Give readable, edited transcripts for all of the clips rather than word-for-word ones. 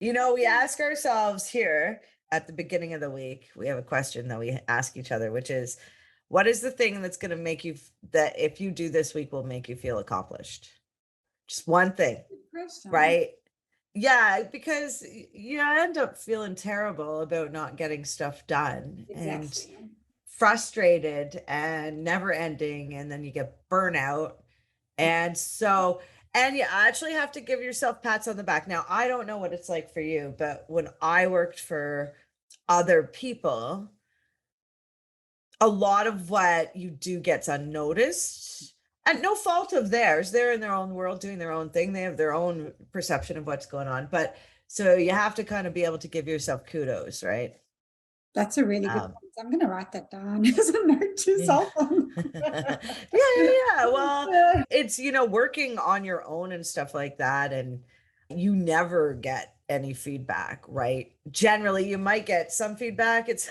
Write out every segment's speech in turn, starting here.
We ask ourselves here at the beginning of the week, we have a question that we ask each other, which is, what is the thing that's going to make you, that if you do this week will make you feel accomplished? Just one thing, Good question. right? Yeah, because you end up feeling terrible about not getting stuff done and Exactly. frustrated and never ending, and then you get burnout. And so, and you actually have to give yourself pats on the back. Now, I don't know what it's like for you, but when I worked for other people, a lot of what you do gets unnoticed. And no fault of theirs. They're in their own world doing their own thing. They have their own perception of what's going on. But so you have to kind of be able to give yourself kudos, right? That's a really good Um, point. I'm gonna write that down as a note to yeah. self. Yeah, yeah. Well, it's, working on your own and stuff like that. And you never get any feedback, right? Generally, you might get some feedback. It's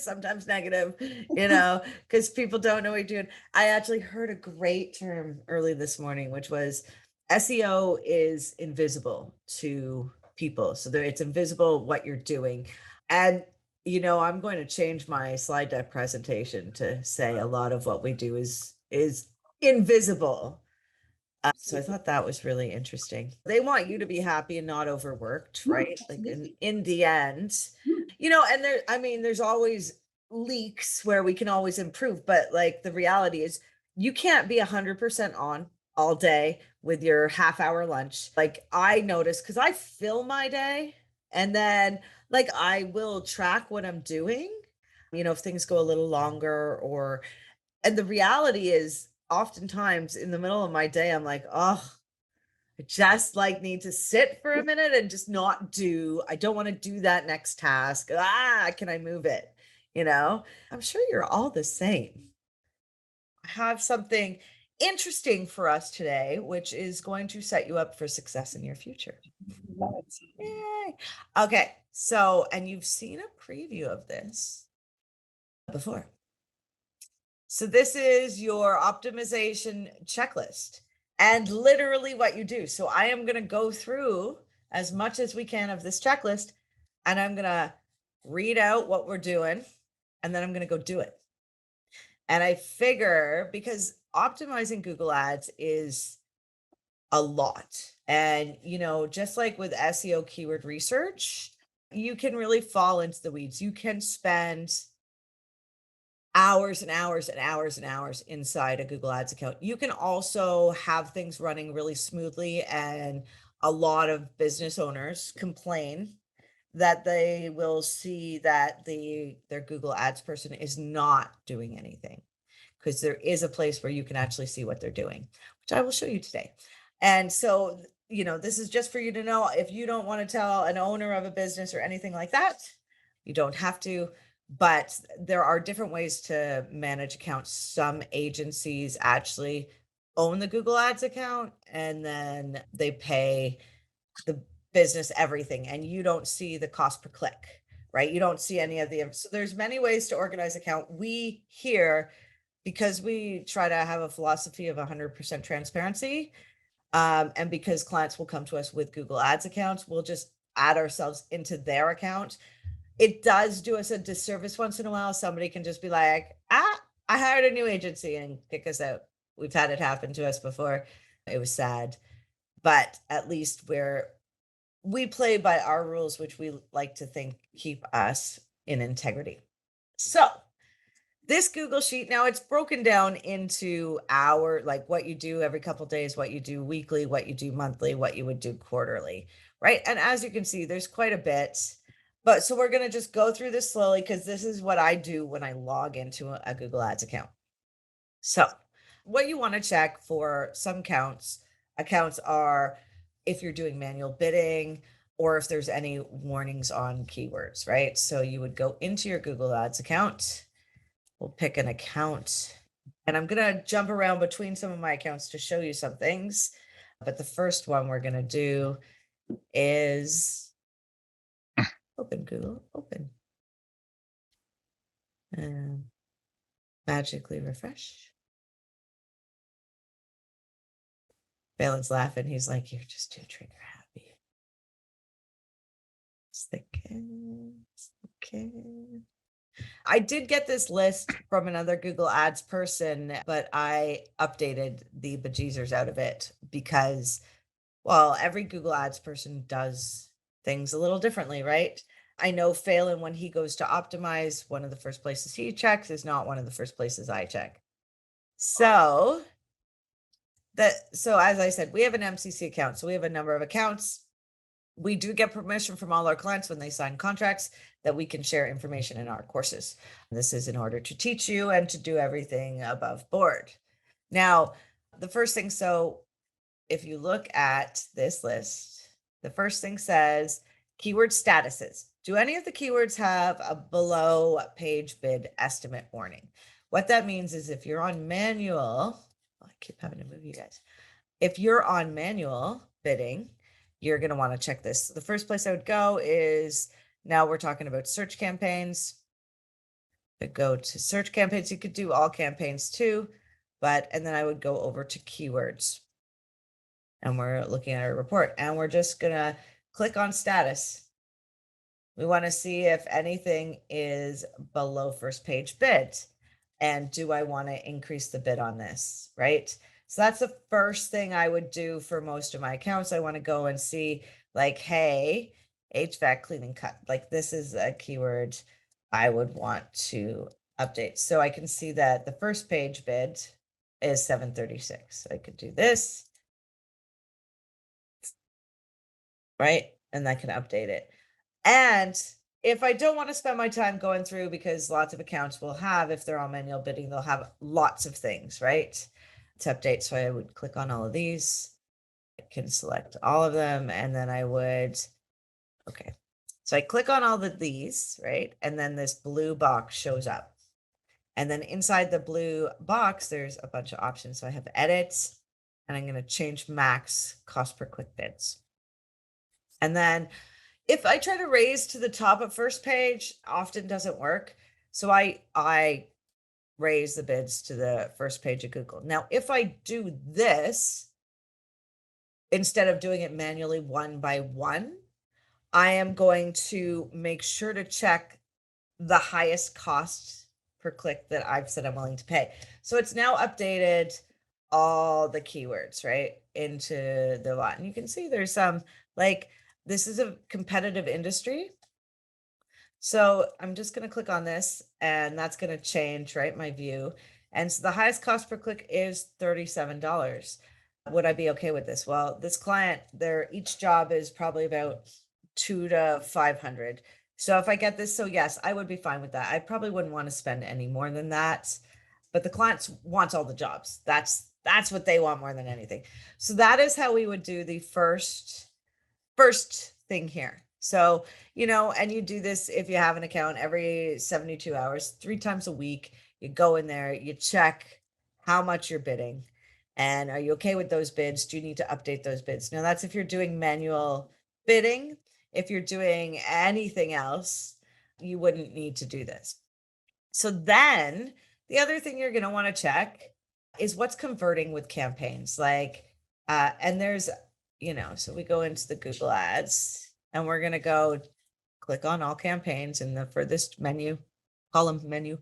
sometimes negative, because people don't know what you're doing. I actually heard a great term early this morning, which was SEO is invisible to people. So it's invisible what you're doing. And I'm going to change my slide deck presentation to say a lot of what we do is invisible. So I thought that was really interesting. They want you to be happy and not overworked, No, right? Like in absolutely. in the end, and I mean, there's always leaks where we can always improve, but like the reality is you can't be 100% on all day with your half-hour lunch. Like I notice because I fill my day and then like I will track what I'm doing, if things go a little longer or and the reality is oftentimes in the middle of my day, I'm like, oh, I just like need to sit for a minute and just not do. I don't want to do that next task. Can I move it? I'm sure you're all the same. I have something interesting for us today, which is going to set you up for success in your future. Love it. Yay. Okay. So, and you've seen a preview of this before. So this is your optimization checklist and literally what you do. So I am going to go through as much as we can of this checklist and I'm going to read out what we're doing and then I'm going to go do it. And I figure because optimizing Google Ads is a lot. And, just like with SEO keyword research, you can really fall into the weeds. You can spend hours and hours and hours and hours inside a Google Ads account. You can also have things running really smoothly, and a lot of business owners complain that they will see that their Google Ads person is not doing anything because there is a place where you can actually see what they're doing, which I will show you today. And so, this is just for you to know if you don't want to tell an owner of a business or anything like that, you don't have to, but there are different ways to manage accounts. Some agencies actually own the Google Ads account and then they pay the business everything and you don't see the cost per click, right? You don't see any of the, so there's many ways to organize account. We here, because we try to have a philosophy of 100% transparency, and because clients will come to us with Google Ads accounts, we'll just add ourselves into their account. It does do us a disservice once in a while. Somebody can just be like, I hired a new agency and kick us out. We've had it happen to us before. It was sad, but at least we play by our rules, which we like to think keep us in integrity. So this Google Sheet, now it's broken down into like what you do every couple days, what you do weekly, what you do monthly, what you would do quarterly, right? And as you can see, there's quite a bit. But so we're going to just go through this slowly because this is what I do when I log into a Google Ads account. So what you want to check for some accounts are if you're doing manual bidding or if there's any warnings on keywords, right? So you would go into your Google Ads account. We'll pick an account and I'm going to jump around between some of my accounts to show you some things. But the first one we're going to do is open Google, open, and magically refresh. Balin's laughing. He's like, you're just too trigger happy. Okay. I did get this list from another Google Ads person, but I updated the bejesus out of it because, well, every Google Ads person does things a little differently, right? I know Phelan, when he goes to optimize, one of the first places he checks is not one of the first places I check. So so as I said, we have an MCC account. So we have a number of accounts. We do get permission from all our clients when they sign contracts that we can share information in our courses. This is in order to teach you and to do everything above board. Now, the first thing, so if you look at this list, the first thing says keyword statuses. Do any of the keywords have a below page bid estimate warning? What that means is if you're on manual, I keep having to move you guys. If you're on manual bidding, you're going to want to check this. The first place I would go is, now we're talking about search campaigns. But go to search campaigns. You could do all campaigns too, and then I would go over to keywords. And we're looking at our report and we're just going to click on status. We want to see if anything is below first page bid. And do I want to increase the bid on this, right? So that's the first thing I would do for most of my accounts. I want to go and see like, hey, HVAC cleaning cut, like this is a keyword I would want to update. So I can see that the first page bid is 736. I could do this, right? And I can update it. And if I don't want to spend my time going through, because lots of accounts will have, if they're on manual bidding, they'll have lots of things, right, to update. So I would click on all of these. I can select all of them, and then I would, okay. So I click on all of these, right? And then this blue box shows up. And then inside the blue box, there's a bunch of options. So I have edits, and I'm going to change max cost per click bids. And then if I try to raise to the top of first page, often doesn't work. So I raise the bids to the first page of Google. Now, if I do this, instead of doing it manually one by one, I am going to make sure to check the highest cost per click that I've said I'm willing to pay. So it's now updated all the keywords, right, into the lot. And you can see there's some, like, this is a competitive industry. So I'm just going to click on this and that's going to change, right, my view. And so the highest cost per click is $37. Would I be okay with this? Well, this client, each job is probably about 200 to 500. So if I get this, so yes, I would be fine with that. I probably wouldn't want to spend any more than that, but the clients wants all the jobs. That's what they want more than anything. So that is how we would do the first thing here. So, and you do this if you have an account every 72 hours, 3 times a week. You go in there, you check how much you're bidding, and are you okay with those bids? Do you need to update those bids? Now, that's if you're doing manual bidding. If you're doing anything else, you wouldn't need to do this. So then the other thing you're going to want to check is what's converting with campaigns. Like, and there's, so we go into the Google Ads and we're going to go click on all campaigns in the furthest column menu.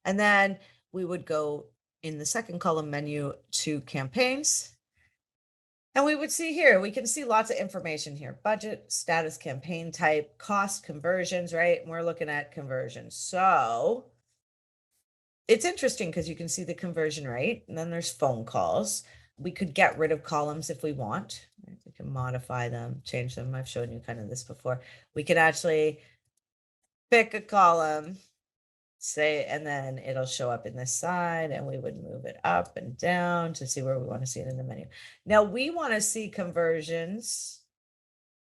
And then we would go in the second column menu to campaigns. And we would see here, we can see lots of information here: budget, status, campaign type, cost, conversions, right? And we're looking at conversions. So it's interesting because you can see the conversion rate, and then there's phone calls. We could get rid of columns if we want. We can modify them, change them. I've shown you kind of this before. We could actually pick a column, and then it'll show up in this side, and we would move it up and down to see where we want to see it in the menu. Now we want to see conversions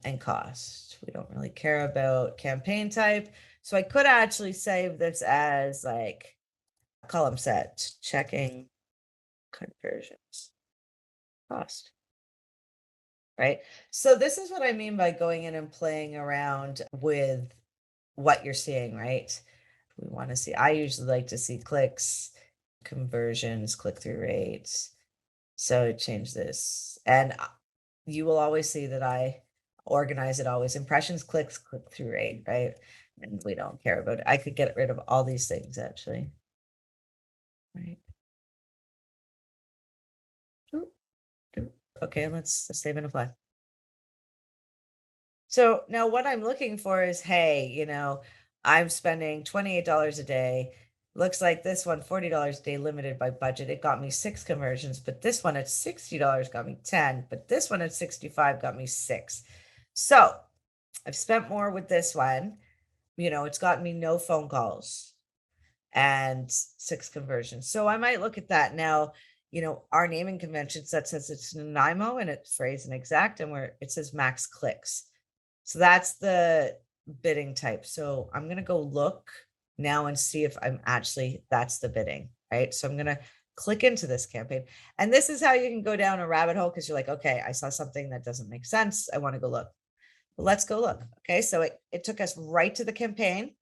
and cost. We don't really care about campaign type. So I could actually save this as like column set, checking conversions, cost, right? So this is what I mean by going in and playing around with what you're seeing, right? We want to see, I usually like to see clicks, conversions, click-through rates. So change this. And you will always see that I organize it always. Impressions, clicks, click-through rate, right? And we don't care about it. I could get rid of all these things actually. Right. Okay, let's save and apply. So now what I'm looking for is, hey, I'm spending $28 a day. Looks like this one, $40 a day, limited by budget. It got me 6 conversions, but this one at $60 got me 10, but this one at 65 got me 6. So I've spent more with this one. It's gotten me no phone calls and 6 conversions. So I might look at that now. Our naming conventions that says it's Nanaimo and it's phrase and exact, and where it says max clicks. So that's the bidding type. So I'm going to go look now and see if that's the bidding, right? So I'm going to click into this campaign. And this is how you can go down a rabbit hole, because you're like, okay, I saw something that doesn't make sense. I want to go look. Well, let's go look. Okay. So it took us right to the campaign.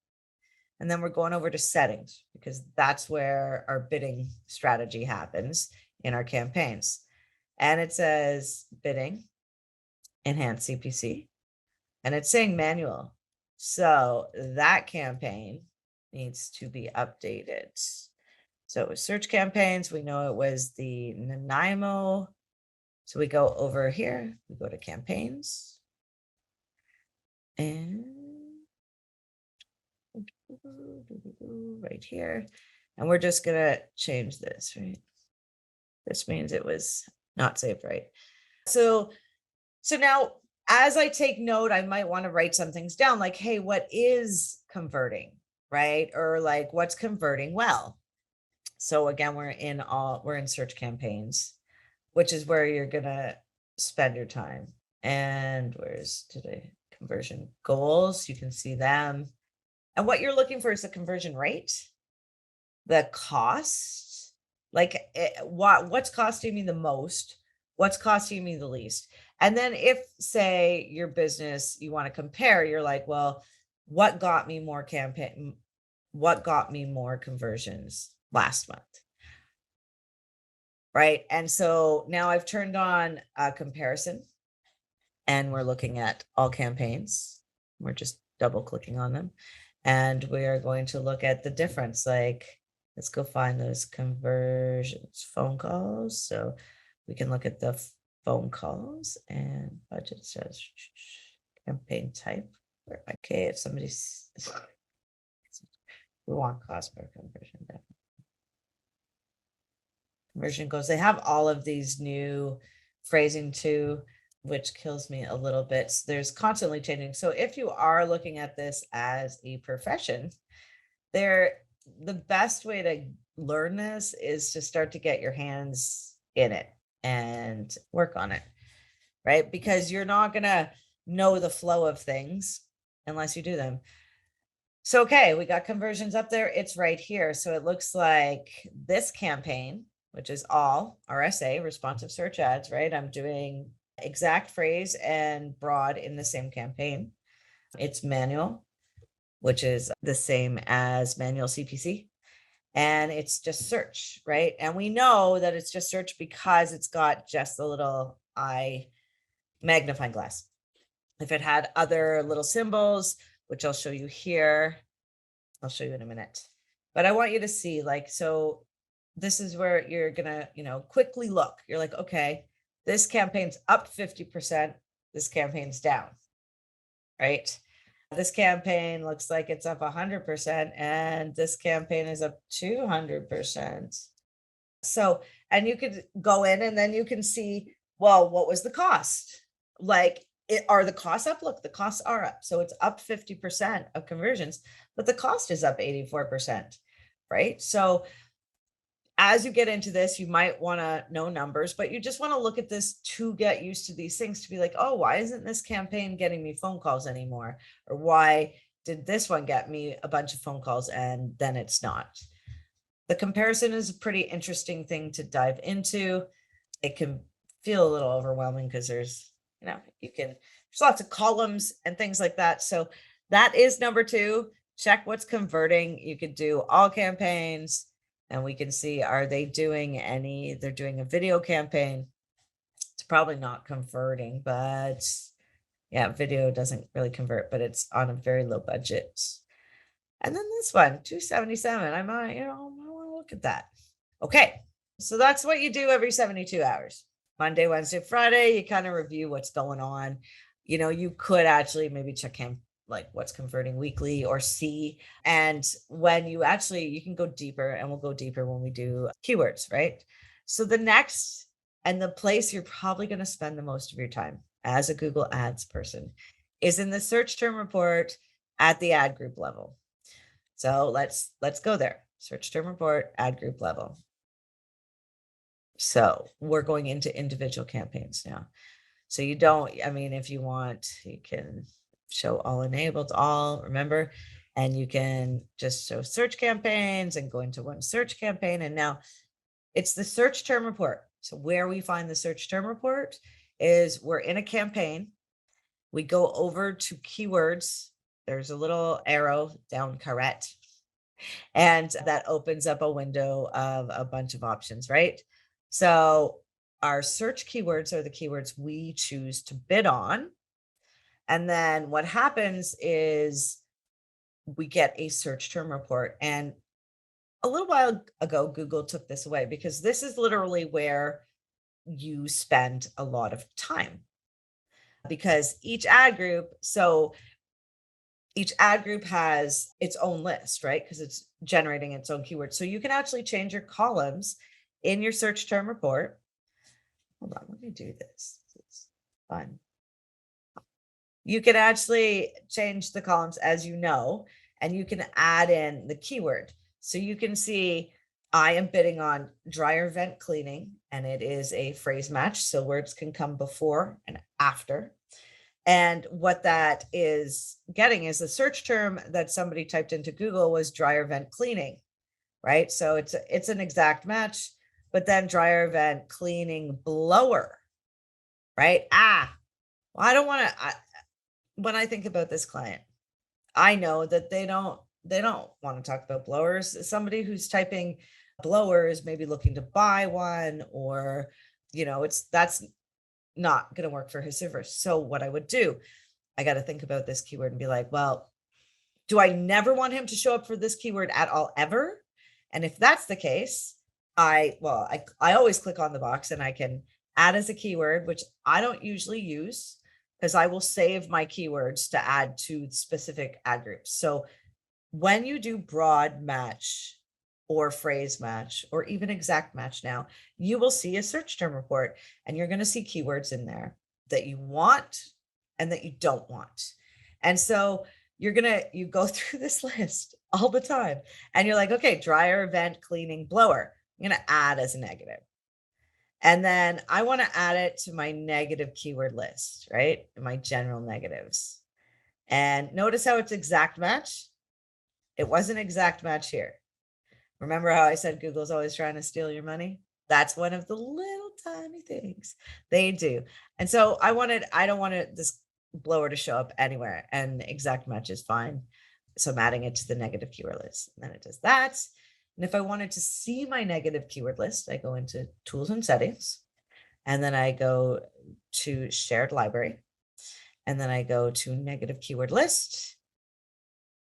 And then we're going over to settings, because that's where our bidding strategy happens in our campaigns. And it says bidding, enhance CPC, and it's saying manual. So that campaign needs to be updated. So it was search campaigns. We know it was the Nanaimo. So we go over here, we go to campaigns, and right here. And we're just gonna change this, right? This means it was not saved right. So now as I take note, I might want to write some things down like, hey, what is converting, right? Or like, what's converting well? So again, we're in search campaigns, which is where you're gonna spend your time. And where's today? Conversion goals, you can see them. And what you're looking for is the conversion rate, the cost, like what's costing me the most, what's costing me the least. And then if, say, your business, you want to compare, you're like, well, what got me more conversions last month? Right. And so now I've turned on a comparison, and we're looking at all campaigns. We're just double clicking on them. And we are going to look at the difference. Like, let's go find those conversions, phone calls. So we can look at the phone calls, and budget says campaign type. Okay, if somebody's, we want cost per conversion. Conversion goals. They have all of these new phrasing too, which kills me a little bit. So there's constantly changing. So if you are looking at this as a profession, the best way to learn this is to start to get your hands in it and work on it, right? Because you're not going to know the flow of things unless you do them. So, okay, we got conversions up there. It's right here. So it looks like this campaign, which is all RSA, responsive search ads, right? I'm doing exact phrase and broad in the same campaign. It's manual, which is the same as manual CPC. And it's just search, right? And we know that it's just search because it's got just a little eye magnifying glass. If it had other little symbols, which I'll show you here, I'll show you in a minute. But I want you to see, like, so this is where you're gonna, quickly look. You're like, okay, this campaign's up 50%. This campaign's down, right? This campaign looks like it's up 100%, and this campaign is up 200%. So, and you could go in and then you can see, well, what was the cost? Like, are the costs up? Look, the costs are up. So it's up 50% of conversions, but the cost is up 84%, right? So as you get into this, you might want to know numbers, but you just want to look at this to get used to these things, to be like, oh, why isn't this campaign getting me phone calls anymore? Or why did this one get me a bunch of phone calls and then it's not? The comparison is a pretty interesting thing to dive into. It can feel a little overwhelming because there's lots of columns and things like that. So that is number 2. Check what's converting. You could do all campaigns, and we can see, are they doing they're doing a video campaign. It's probably not converting, but Yeah, video doesn't really convert, but it's on a very low budget. And then this one, 277. I might, I want to look at that. Okay. So that's what you do every 72 hours. Monday, Wednesday, Friday, you kind of review what's going on. You could actually maybe check in like what's converting weekly or see. And when you can go deeper, and we'll go deeper when we do keywords, right? So the next and the place you're probably going to spend the most of your time as a Google Ads person is in the search term report at the ad group level. So let's go there. Search term report, ad group level. So we're going into individual campaigns now. So if you want, you can show all enabled, all, remember, and you can just show search campaigns and go into one search campaign. And now it's the search term report. So where we find the search term report is we're in a campaign. We go over to keywords. There's a little arrow down correct. And that opens up a window of a bunch of options, right? So our search keywords are the keywords we choose to bid on. And then what happens is we get a search term report. And a little while ago, Google took this away because this is literally where you spend a lot of time, because each ad group has its own list, right? Because it's generating its own keywords. So you can actually change your columns in your search term report. Hold on, let me do this. It's fun. You can actually change the columns as you know, and you can add in the keyword. So you can see I am bidding on dryer vent cleaning, and it is a phrase match. So words can come before and after. And what that is getting is the search term that somebody typed into Google was dryer vent cleaning, right? So it's an exact match, but then dryer vent cleaning blower, right? Well, I don't want to, when I think about this client, I know that they don't want to talk about blowers. Somebody who's typing blowers maybe looking to buy one, or that's not going to work for his server. So what I would do, I got to think about this keyword and be like, well, do I never want him to show up for this keyword at all ever? And if that's the case, I always click on the box and I can add as a keyword, which I don't usually use because I will save my keywords to add to specific ad groups. So when you do broad match or phrase match or even exact match now, you will see a search term report, and you're going to see keywords in there that you want and that you don't want. And so you go through this list all the time, and you're like, okay, dryer vent cleaning blower, I'm going to add as a negative. And then I want to add it to my negative keyword list, right? My general negatives. And notice how it's exact match. It wasn't exact match here. Remember how I said Google's always trying to steal your money? That's one of the little tiny things they do. And so I don't want this blower to show up anywhere, and exact match is fine. So I'm adding it to the negative keyword list. And then it does that. And if I wanted to see my negative keyword list, I go into tools and settings, and then I go to shared library, and then I go to negative keyword list.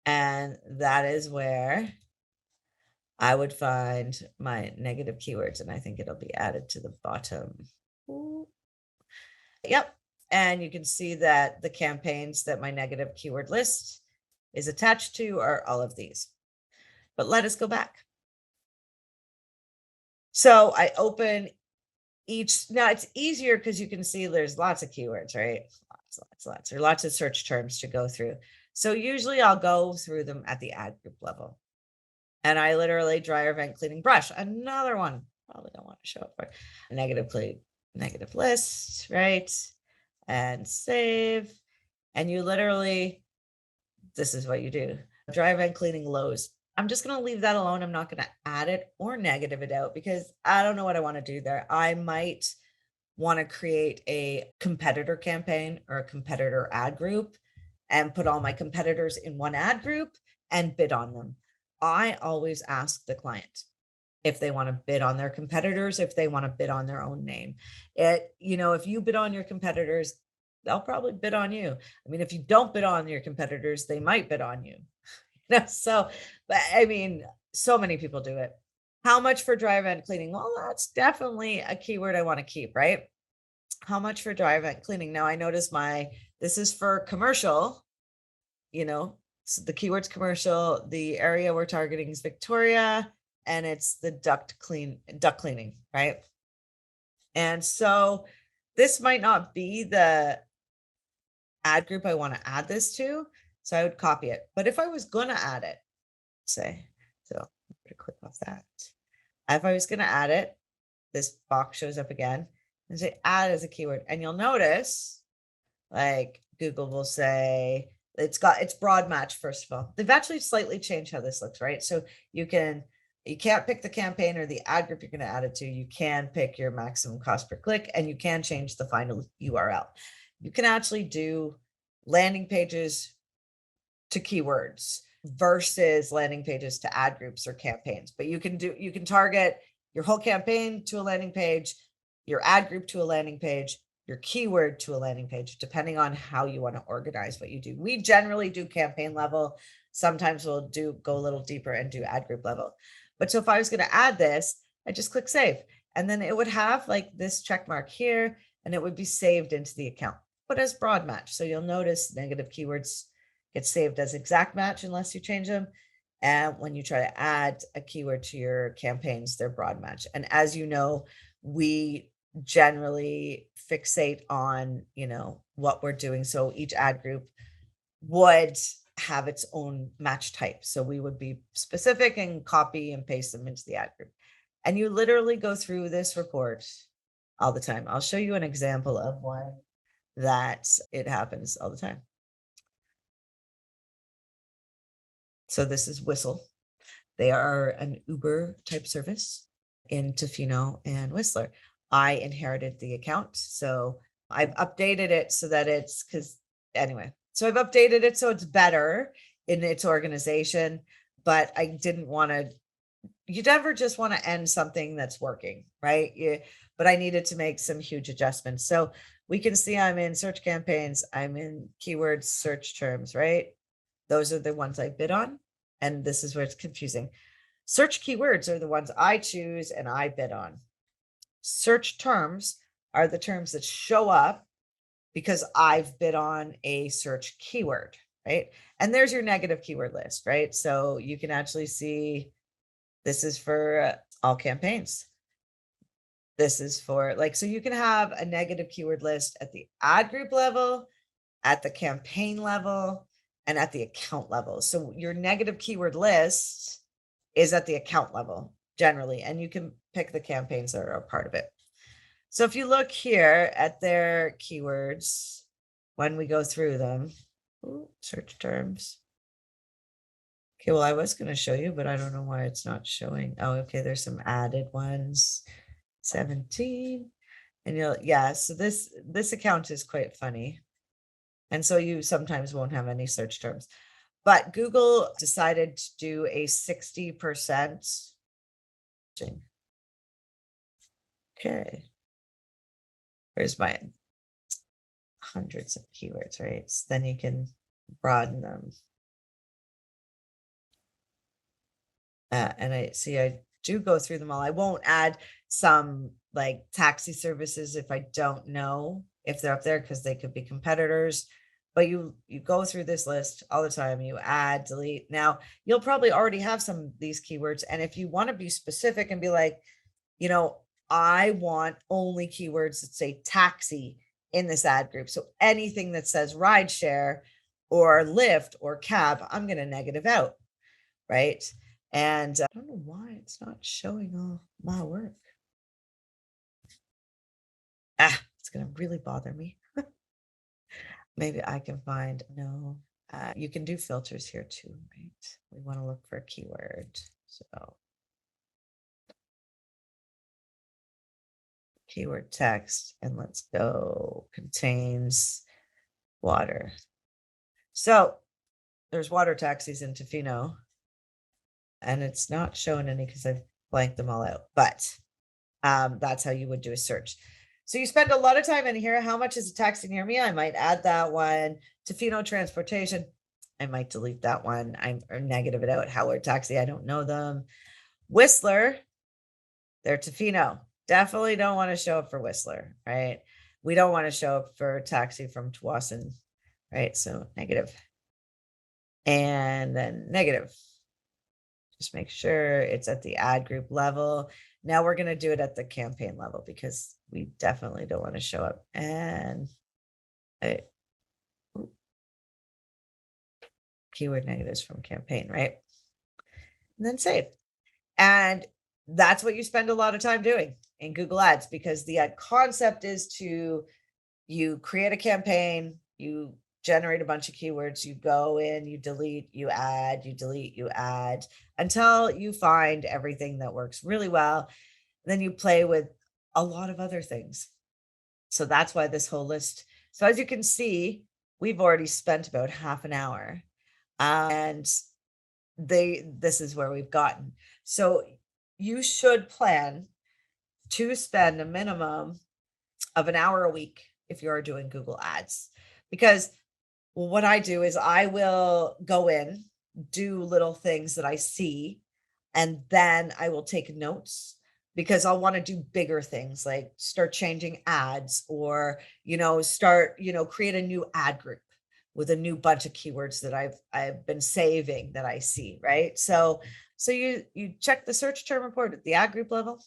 And that is where I would find my negative keywords, and I think it'll be added to the bottom. Ooh. Yep. And you can see that the campaigns that my negative keyword list is attached to are all of these. But let us go back. So I open each. Now it's easier because you can see there's lots of keywords, right? Lots. There are lots of search terms to go through. So usually I'll go through them at the ad group level. And I literally dryer vent cleaning brush, another one. Probably don't want to show up for negative list, right? And save. And you literally, this is what you do. Dryer vent cleaning Lowe's. I'm just going to leave that alone. I'm not going to add it or negative it out because I don't know what I want to do there. I might want to create a competitor campaign or a competitor ad group and put all my competitors in one ad group and bid on them. I always ask the client if they want to bid on their competitors, if they want to bid on their own name. If you bid on your competitors, they'll probably bid on you. I mean, if you don't bid on your competitors, they might bid on you. So, but I mean, so many people do it. How much for dry vent cleaning? Well, that's definitely a keyword I want to keep, right? How much for dry vent cleaning? Now I notice this is for commercial, so the keyword's commercial. The area we're targeting is Victoria, and it's the duct cleaning, right? And so this might not be the ad group I want to add this to. So I would copy it. But if I was going to add it, say, so I'm going to click off that. If I was going to add it, this box shows up again and say add as a keyword. And you'll notice like Google will say it's broad match. First of all, they've actually slightly changed how this looks, right? So you can't pick the campaign or the ad group you're going to add it to. You can pick your maximum cost per click, and you can change the final URL. You can actually do landing pages to keywords versus landing pages to ad groups or campaigns. But you can target your whole campaign to a landing page, your ad group to a landing page, your keyword to a landing page, depending on how you want to organize what you do. We generally do campaign level. Sometimes we'll go a little deeper and do ad group level. But so if I was going to add this, I just click save, and then it would have like this check mark here, and it would be saved into the account, but as broad match. So you'll notice negative keywords get saved as exact match unless you change them. And when you try to add a keyword to your campaigns, they're broad match. And as you know, we generally fixate on, what we're doing. So each ad group would have its own match type. So we would be specific and copy and paste them into the ad group. And you literally go through this report all the time. I'll show you an example of one that it happens all the time. So this is Whistle. They are an Uber type service in Tofino and Whistler. I inherited the account, so I've updated it so that so I've updated it so it's better in its organization, but I didn't want to, you never just want to end something that's working, right? But I needed to make some huge adjustments. So we can see I'm in search campaigns, I'm in keywords, search terms, right? Those are the ones I bid on. And this is where it's confusing. Search keywords are the ones I choose and I bid on. Search terms are the terms that show up because I've bid on a search keyword, right? And there's your negative keyword list, right? So you can actually see this is for all campaigns. This is for so you can have a negative keyword list at the ad group level, at the campaign level, and at the account level. So your negative keyword list is at the account level generally, and you can pick the campaigns that are a part of it. So if you look here at their keywords, when we go through them, search terms. Okay, well, I was going to show you, but I don't know why it's not showing. Oh, okay, there's some added ones. 17. And so this account is quite funny. And so you sometimes won't have any search terms. But Google decided to do a 60%. Okay. Where's my hundreds of keywords, right? So then you can broaden them. And I do go through them all. I won't add some like taxi services if I don't know if they're up there because they could be competitors. But you go through this list all the time. You add, delete. Now, you'll probably already have some of these keywords. And if you want to be specific and be like, I want only keywords that say taxi in this ad group. So anything that says rideshare or Lyft or cab, I'm going to negative out, right? And I don't know why it's not showing all my work. It's going to really bother me. Maybe I can find, no, you can do filters here too, right? We want to look for a keyword. So keyword text, and let's go contains water. So there's water taxis in Tofino, and it's not showing any because I've blanked them all out, but that's how you would do a search. So you spend a lot of time in here. How much is a taxi near me? I might add that one. Tofino Transportation. I might delete that one. Or negative it out. Howard Taxi. I don't know them. Whistler. They're Tofino. Definitely don't want to show up for Whistler, right? We don't want to show up for taxi from Tsawwassen, right? So negative. And then negative. Just make sure it's at the ad group level. Now we're going to do it at the campaign level because we definitely don't want to show up. And keyword negatives from campaign, right? And then save. And that's what you spend a lot of time doing in Google Ads, because the ad concept is you create a campaign, you generate a bunch of keywords, you go in, you delete, you add, you delete, you add, until you find everything that works really well. Then you play with a lot of other things. So that's why this whole list. So as you can see, we've already spent about half an hour. And this is where we've gotten. So you should plan to spend a minimum of an hour a week if you're doing Google Ads. Because what I do is I will go in, do little things that I see, and then I will take notes, because I'll want to do bigger things like start changing ads, or, start, create a new ad group with a new bunch of keywords that I've been saving that I see, right? So you check the search term report at the ad group level,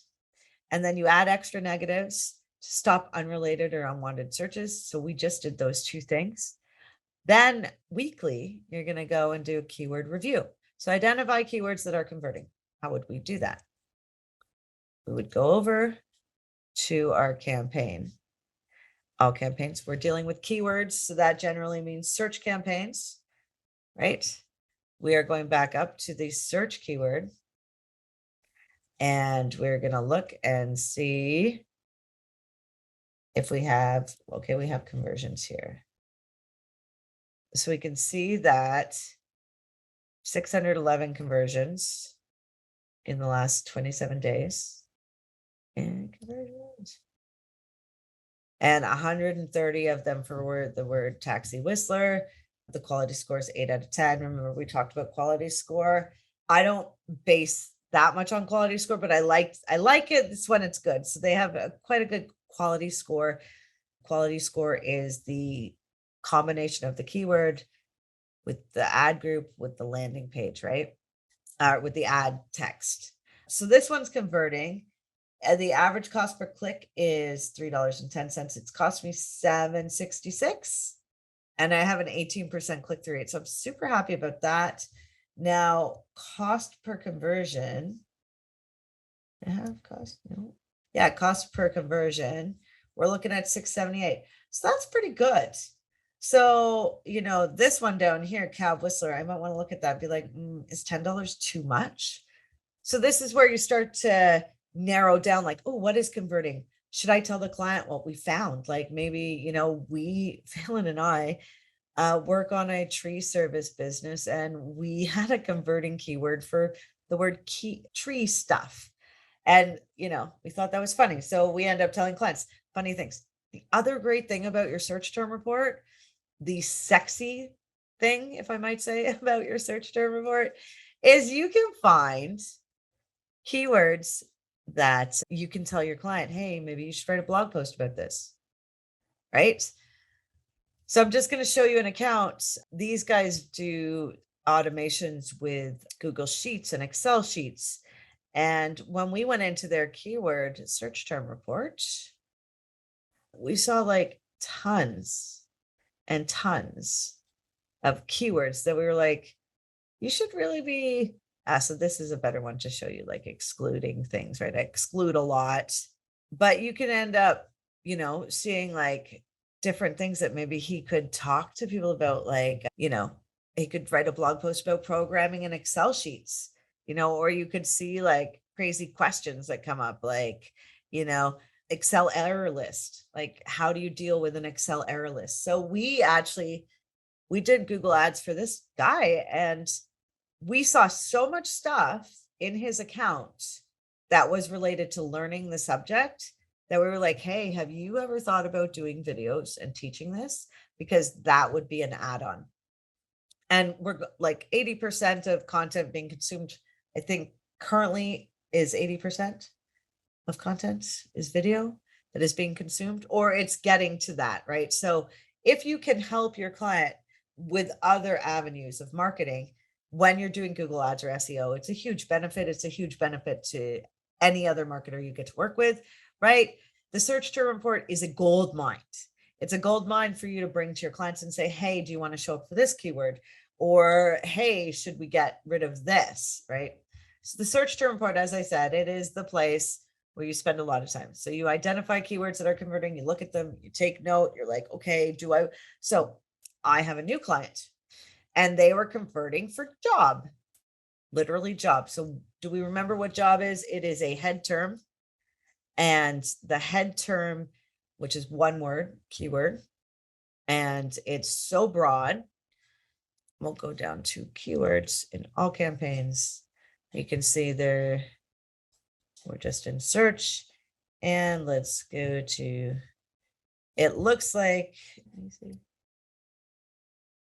and then you add extra negatives to stop unrelated or unwanted searches. So we just did those two things. Then weekly, you're going to go and do a keyword review. So identify keywords that are converting. How would we do that? We would go over to our campaign. All campaigns, we're dealing with keywords. So that generally means search campaigns, right? We are going back up to the search keyword, and we're going to look and see if we have, okay, we have conversions here. So we can see that 611 conversions in the last 27 days. And conversions. And 130 of them for the word taxi Whistler. The quality score is 8 out of 10. Remember, we talked about quality score. I don't base that much on quality score, but I like it. It's when it's good. So they have quite a good quality score. Quality score is the combination of the keyword with the ad group with the landing page, right? With the ad text. So this one's converting. The average cost per click is $3.10. It's cost me $7.66, and I have an 18% click-through rate. So I'm super happy about that. Now, cost per conversion. I have cost? No. Yeah, cost per conversion. We're looking at $6.78. So that's pretty good. So, this one down here, Cab Whistler, I might want to look at that and be like, is $10 too much? So this is where you start to narrow down, like, oh, what is converting? Should I tell the client what we found? Like maybe, Phelan and I work on a tree service business, and we had a converting keyword for the word tree stuff. And, we thought that was funny. So we end up telling clients funny things. The other great thing about your search term report, the sexy thing, if I might say, about your search term report, is you can find keywords that you can tell your client, hey, maybe you should write a blog post about this, right? So I'm just going to show you an account. These guys do automations with Google Sheets and Excel sheets. And when we went into their keyword search term report, we saw like tons and tons of keywords that we were like, you should really be. So this is a better one to show you, like excluding things, right? I exclude a lot, but you can end up, seeing like different things that maybe he could talk to people about, like, he could write a blog post about programming in Excel sheets, or you could see like crazy questions that come up, like, Excel error list, like how do you deal with an Excel error list? So we did Google Ads for this guy, and we saw so much stuff in his account that was related to learning the subject that we were like, hey, have you ever thought about doing videos and teaching this? Because that would be an add-on. And we're like 80% of content being consumed, I think currently is 80% of content is video that is being consumed, or it's getting to that, right? So if you can help your client with other avenues of marketing when you're doing Google Ads or SEO, it's a huge benefit. It's a huge benefit to any other marketer you get to work with, right? The search term report is a gold mine. It's a gold mine for you to bring to your clients and say, hey, do you want to show up for this keyword? Or, hey, should we get rid of this, right? So the search term report, as I said, it is the place where you spend a lot of time. So you identify keywords that are converting, you look at them, you take note, you're like, okay, so I have a new client and they were converting for job, literally job. So do we remember what job is? It is a head term, and the head term, which is one word, keyword, and it's so broad. We'll go down to keywords in all campaigns. You can see we're just in search, and let's go to, it looks like, let me see.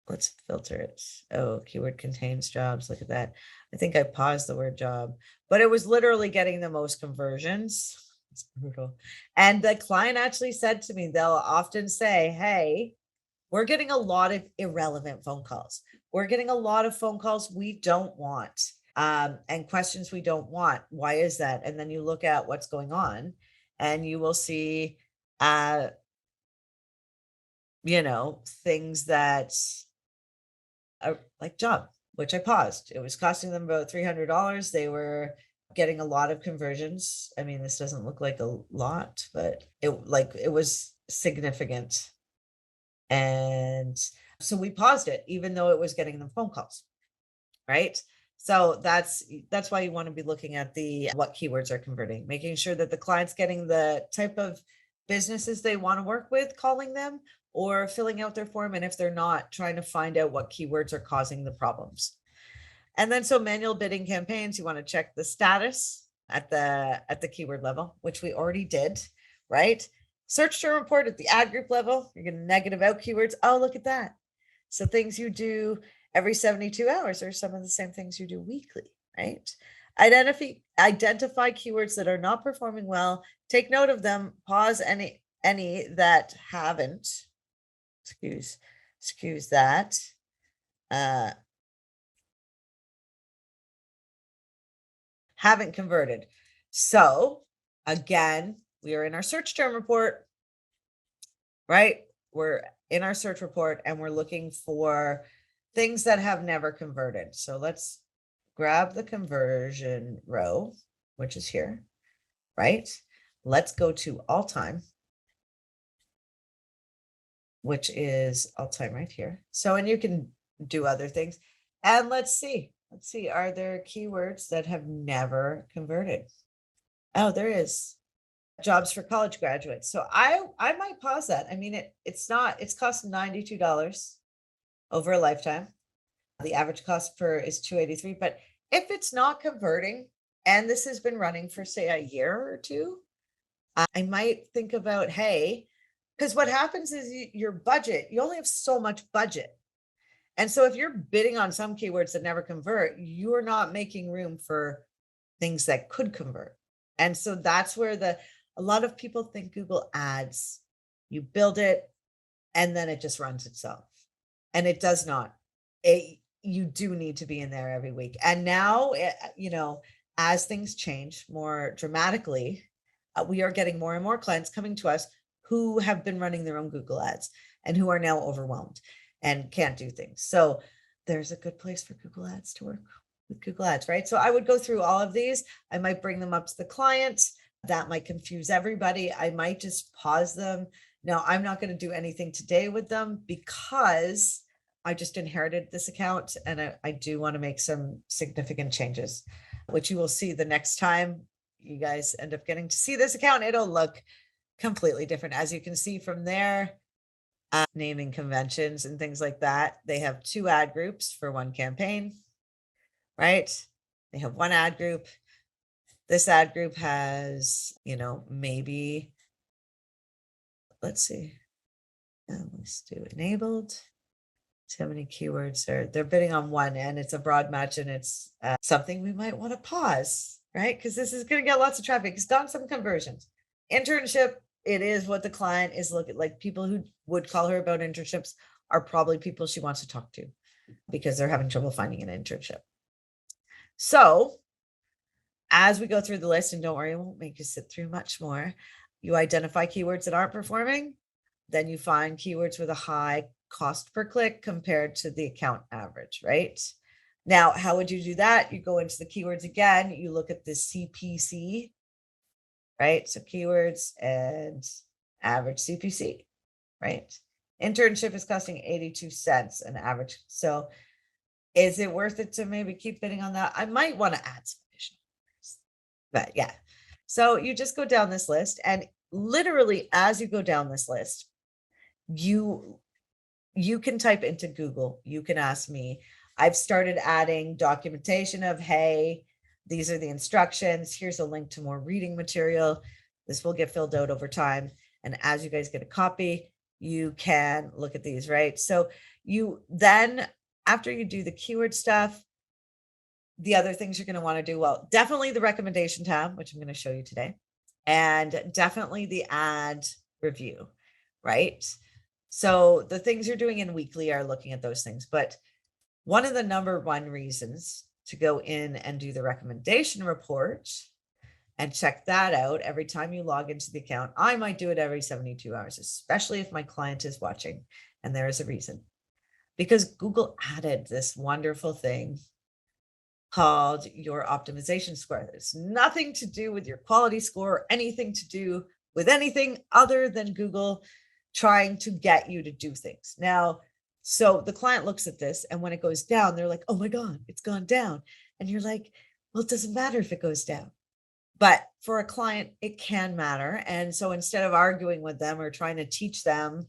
Let's filter it. Oh, keyword contains jobs. Look at that. I think I paused the word job, but it was literally getting the most conversions. It's brutal. And the client actually said to me, they'll often say, hey, we're getting a lot of irrelevant phone calls. We're getting a lot of phone calls we don't want, and questions we don't want. Why is that? And then you look at what's going on and you will see, things that are like job, which I paused. It was costing them about $300. They were getting a lot of conversions. I mean, this doesn't look like a lot, but it was significant. And so we paused it, even though it was getting them phone calls, right? So that's why you want to be looking at what keywords are converting, making sure that the client's getting the type of businesses they want to work with, calling them or filling out their form. And if they're not, trying to find out what keywords are causing the problems. And then so manual bidding campaigns, you want to check the status at the keyword level, which we already did, right? Search term report at the ad group level, you're going to negative out keywords. Oh, look at that. So things you do every 72 hours are some of the same things you do weekly, right? Identify keywords that are not performing well, take note of them, pause any that haven't, excuse that, haven't converted. So again, we are in our search term report, right? We're in our search report and we're looking for things that have never converted. So let's grab the conversion row, which is here, right? Let's go to all time, which is all time right here. So, and you can do other things. And let's see, are there keywords that have never converted? Oh, there is. Jobs for college graduates. So I might pause that. I mean, it's cost $92 over a lifetime. The average cost is $283. But if it's not converting, and this has been running for say a year or two, I might think about, hey, because what happens is your budget, you only have so much budget. And so if you're bidding on some keywords that never convert, you're not making room for things that could convert. And so that's where a lot of people think Google Ads, you build it and then it just runs itself. And it does not. You do need to be in there every week. And now, as things change more dramatically, we are getting more and more clients coming to us who have been running their own Google Ads and who are now overwhelmed and can't do things. So there's a good place for Google Ads to work with Google Ads, right? So I would go through all of these. I might bring them up to the client. That might confuse everybody. I might just pause them. Now, I'm not going to do anything today with them because I just inherited this account and I do want to make some significant changes, which you will see the next time you guys end up getting to see this account. It'll look completely different. As you can see from there, naming conventions and things like that. They have 2 ad groups for one campaign, right? They have one ad group. This ad group has, maybe let's see. Let's do enabled. See how many keywords they're bidding on one, and it's a broad match, and it's something we might want to pause, right? Because this is going to get lots of traffic. It's gotten some conversions. Internship, it is what the client is looking like. People who would call her about internships are probably people she wants to talk to because they're having trouble finding an internship. So as we go through the list, and don't worry, I won't make you sit through much more. You identify keywords that aren't performing, then you find keywords with a high cost per click compared to the account average, right? Now, how would you do that? You go into the keywords again, you look at the CPC, right? So keywords and average CPC, right? Internship is costing 82 cents an average. So is it worth it to maybe keep bidding on that? I might want to add some additional, but yeah. So you just go down this list, and literally as you go down this list, you can type into Google, you can ask me. I've started adding documentation of, hey, these are the instructions. Here's a link to more reading material. This will get filled out over time. And as you guys get a copy, you can look at these, right? So you then, after you do the keyword stuff, the other things you're going to want to do, well, definitely the recommendation tab, which I'm going to show you today, and definitely the ad review, right? So the things you're doing in weekly are looking at those things. But one of the number one reasons to go in and do the recommendation report and check that out every time you log into the account. I might do it every 72 hours, especially if my client is watching, and there is a reason. Because Google added this wonderful thing called your optimization score. There's nothing to do with your quality score or anything to do with anything other than Google trying to get you to do things. Now, so the client looks at this, and when it goes down, they're like, oh my God, it's gone down. And you're like, well, it doesn't matter if it goes down. But for a client, it can matter. And so instead of arguing with them or trying to teach them,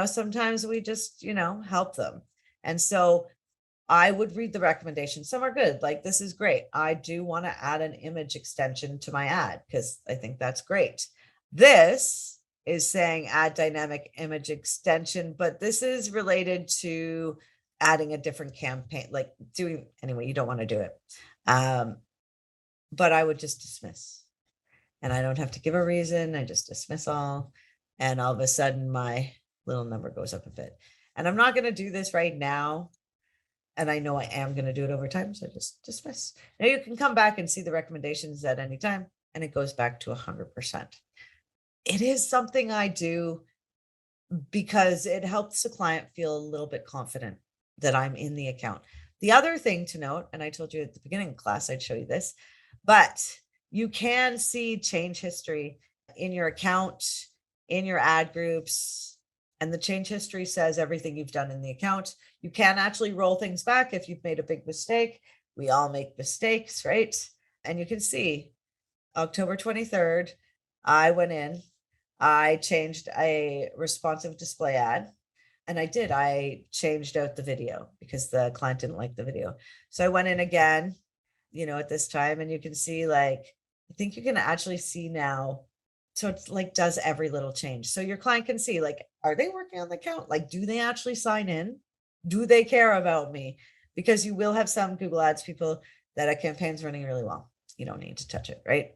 sometimes we just, help them. And so I would read the recommendations. Some are good. Like, this is great. I do want to add an image extension to my ad because I think that's great. This is saying add dynamic image extension, but this is related to adding a different campaign, like anyway, you don't want to do it. But I would just dismiss, and I don't have to give a reason. I just dismiss all. And all of a sudden my little number goes up a bit. And I'm not going to do this right now. And I know I am going to do it over time. So I just dismiss. Now you can come back and see the recommendations at any time, and it goes back to 100%. It is something I do because it helps the client feel a little bit confident that I'm in the account. The other thing to note, and I told you at the beginning of class, I'd show you this, but you can see change history in your account, in your ad groups, and the change history says everything you've done in the account. You can actually roll things back if you've made a big mistake. We all make mistakes, right? And you can see October 23rd, I went in, I changed a responsive display ad. And I changed out the video because the client didn't like the video. So I went in again, at this time, and you can see, like, I think you can actually see now. So it's like does every little change. So your client can see, like, are they working on the account? Like, do they actually sign in? Do they care about me? Because you will have some Google Ads people that a campaign's running really well. You don't need to touch it, right?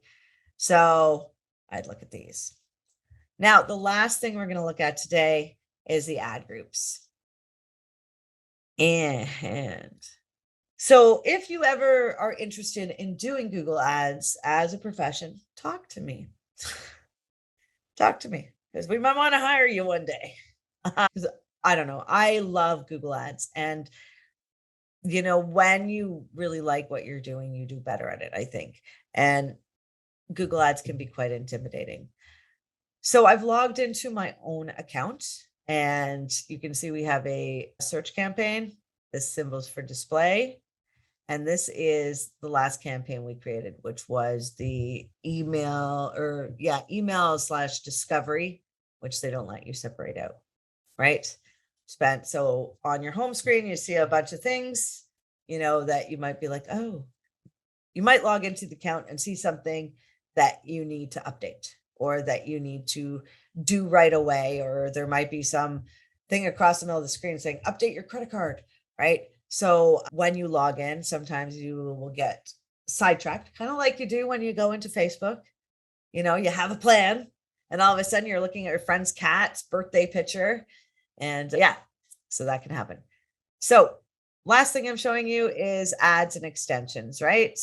So I'd look at these. Now, the last thing we're going to look at today is the ad groups. And so if you ever are interested in doing Google Ads as a profession, talk to me. Talk to me, because we might want to hire you one day. Because I don't know. I love Google Ads. And, when you really like what you're doing, you do better at it, I think. And Google Ads can be quite intimidating. So I've logged into my own account, and you can see we have a search campaign. This symbol's for display. And this is the last campaign we created, which was the email / discovery, which they don't let you separate out, right? So on your home screen, you see a bunch of things, that you might be like, oh, you might log into the account and see something that you need to update or that you need to do right away, or there might be some thing across the middle of the screen saying, update your credit card, right? So when you log in, sometimes you will get sidetracked, kind of like you do when you go into Facebook. You have a plan, and all of a sudden you're looking at your friend's cat's birthday picture. And yeah, so that can happen. So last thing I'm showing you is ads and extensions, right?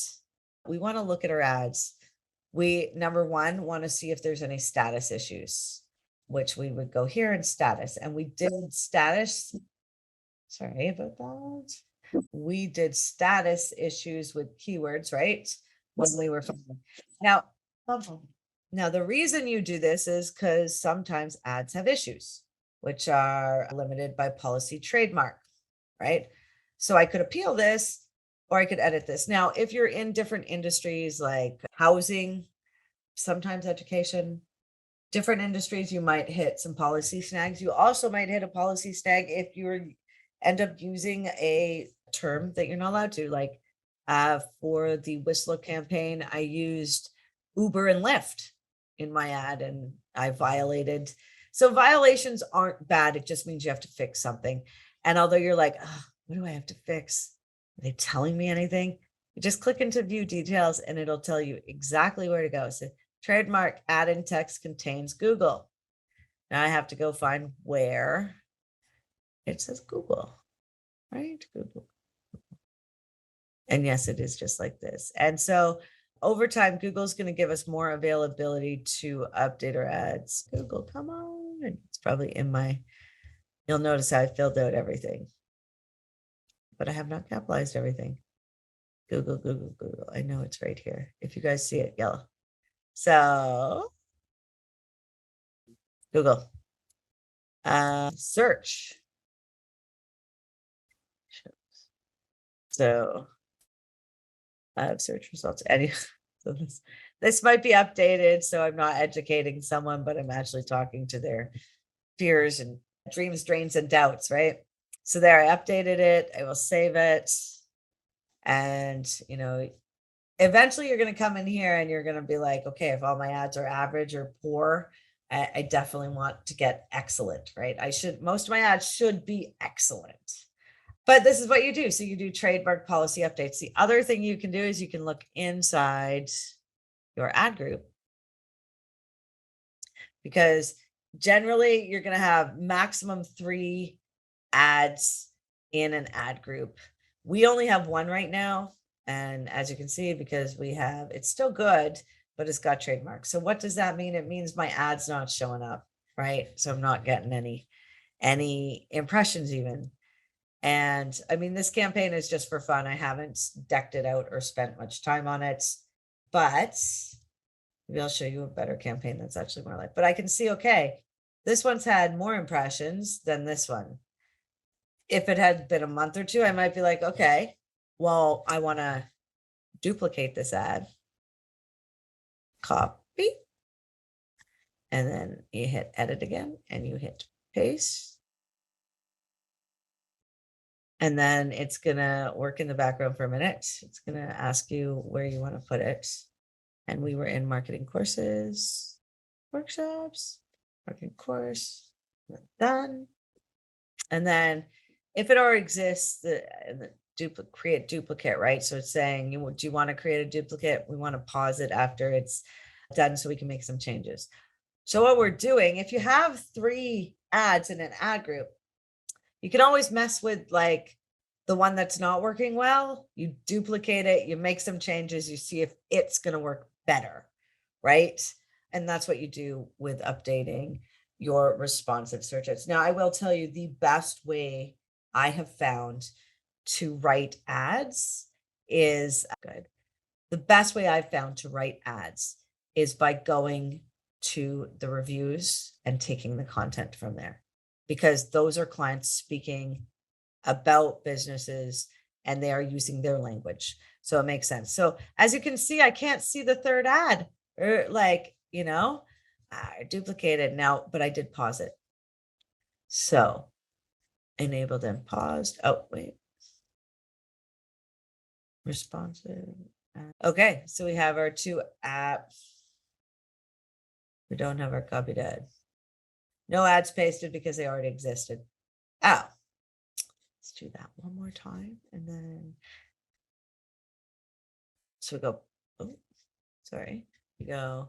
We want to look at our ads. We, number one, want to see if there's any status issues, which we would go here in status, and we did status. Sorry about that. We did status issues with keywords, right? When we were filming. Now the reason you do this is because sometimes ads have issues, which are limited by policy trademark, right? So I could appeal this, or I could edit this. Now, if you're in different industries like housing, sometimes education, different industries, you might hit some policy snags. You also might hit a policy snag if you end up using a term that you're not allowed to. Like for the Whistler campaign, I used Uber and Lyft in my ad, and I violated. So violations aren't bad. It just means you have to fix something. And although you're like, oh, what do I have to fix? Are they telling me anything? You just click into view details and it'll tell you exactly where to go. So trademark ad in text contains Google. Now I have to go find where it says Google, right? Google. And yes, it is just like this. And so over time, Google's going to give us more availability to update our ads. Google, come on. And it's probably in my, you'll notice how I filled out everything, but I have not capitalized everything. Google, Google, Google. I know it's right here. If you guys see it, yellow. So Google, search. So I have search results. So this might be updated. So I'm not educating someone, but I'm actually talking to their fears and dreams, dreams, and doubts, right? So there, I updated it. I will save it. And, eventually you're going to come in here and you're going to be like, okay, if all my ads are average or poor, I definitely want to get excellent, right? Most of my ads should be excellent. But this is what you do. So you do trademark policy updates. The other thing you can do is you can look inside your ad group, because generally you're going to have maximum 3 ads in an ad group. We only have 1 right now. And as you can see, because it's still good, but it's got trademarks. So what does that mean? It means my ad's not showing up, right? So I'm not getting any impressions even. And I mean, this campaign is just for fun. I haven't decked it out or spent much time on it, but maybe I'll show you a better campaign that's actually more like, but I can see, okay, this one's had more impressions than this one. If it had been a month or 2, I might be like, okay, well, I want to duplicate this ad, copy, and then you hit edit again and you hit paste. And then it's going to work in the background for a minute. It's going to ask you where you want to put it. And we were in marketing courses, workshops, marketing course, done. And then if it already exists, the create duplicate, right? So it's saying, do you want to create a duplicate? We want to pause it after it's done so we can make some changes. So what we're doing, if you have 3 ads in an ad group, you can always mess with like the one that's not working well. You duplicate it, you make some changes, you see if it's going to work better, right? And that's what you do with updating your responsive search ads. Now, I will tell you the best way I have found to write ads is good. The best way I've found to write ads is by going to the reviews and taking the content from there, because those are clients speaking about businesses and they are using their language. So it makes sense. So as you can see, I can't see the 3rd ad, or like, I duplicated now, but I did pause it. So enabled and paused. Oh, wait. Responsive. Okay. So we have our 2 apps. We don't have our copied ad. No ads pasted because they already existed. Oh, let's do that one more time. And then, so we go, oh, sorry. We go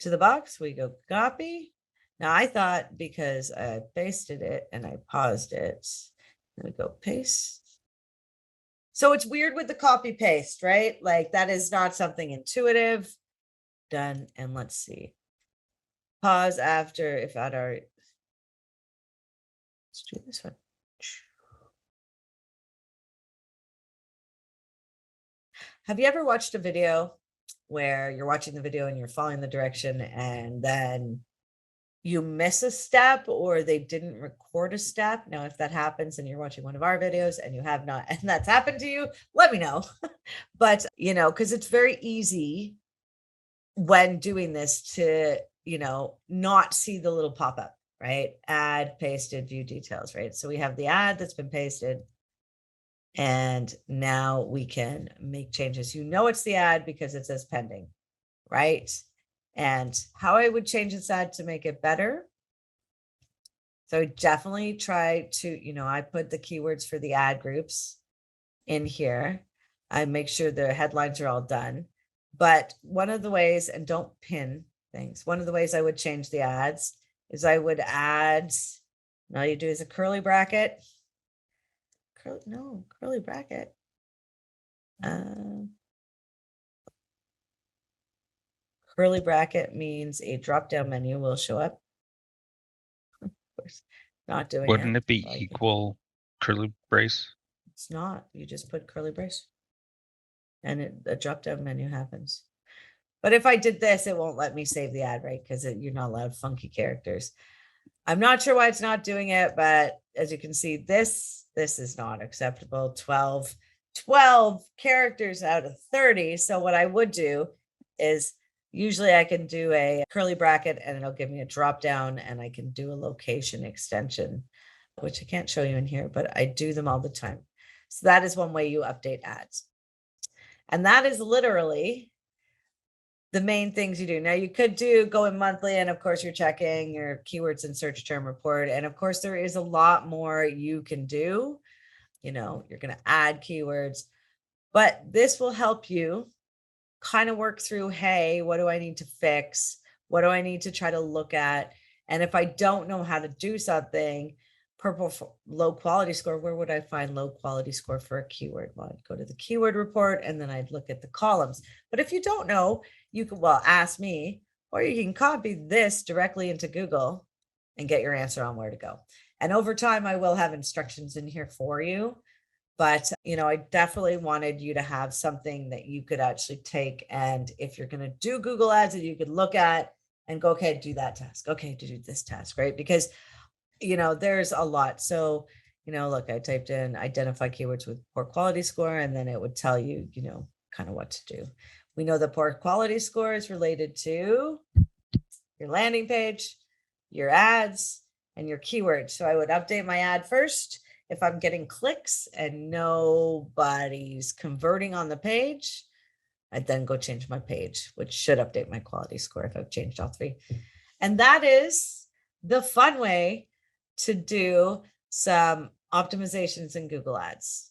to the box, we go copy. Now I thought because I pasted it and I paused it, we go paste. So it's weird with the copy paste, right? Like that is not something intuitive. Done. And let's see. Pause after if I'd already. Let's do this one. Have you ever watched a video where you're watching the video and you're following the direction and then you miss a step or they didn't record a step? Now, if that happens and you're watching one of our videos and you have not, and that's happened to you, let me know. But, because it's very easy when doing this to, not see the little pop-up, right? Add, pasted, view details, right? So we have the ad that's been pasted. And now we can make changes. It's the ad because it says pending, right? And how I would change this ad to make it better. So definitely try to, I put the keywords for the ad groups in here. I make sure the headlines are all done. But one of the ways, and don't pin things, one of the ways I would change the ads is I would add, and all you do is a curly bracket. Curly bracket. Curly bracket means a drop-down menu will show up. Of course, not doing Wouldn't it. it be Like, equal curly brace? it's not. You just put curly brace and a drop-down menu happens. But if I did this, it won't let me save the ad, right? Because you're not allowed funky characters. I'm not sure why it's not doing it, but as you can see, this is not acceptable. 12 characters out of 30. So what I would do is usually I can do a curly bracket and it'll give me a drop down and I can do a location extension, which I can't show you in here, but I do them all the time. So that is one way you update ads. And that is literally the main things you do. Now you could go in monthly, and of course you're checking your keywords and search term report. And of course there is a lot more you can do. You're going to add keywords, but this will help you kind of work through, hey, what do I need to fix? What do I need to try to look at? And if I don't know how to do something, purple low quality score, where would I find low quality score for a keyword? Well, I'd go to the keyword report and then I'd look at the columns. But if you don't know, you can, ask me, or you can copy this directly into Google and get your answer on where to go. And over time, I will have instructions in here for you. But, I definitely wanted you to have something that you could actually take. And if you're going to do Google Ads, that you could look at and go, okay, do that task. Okay, to do this task, right? Because, there's a lot. So, look, I typed in identify keywords with poor quality score, and then it would tell you, kind of what to do. We know the poor quality score is related to your landing page, your ads, and your keywords. So I would update my ad first. If I'm getting clicks and nobody's converting on the page, I'd then go change my page, which should update my quality score if I've changed all three. And that is the fun way to do some optimizations in Google Ads.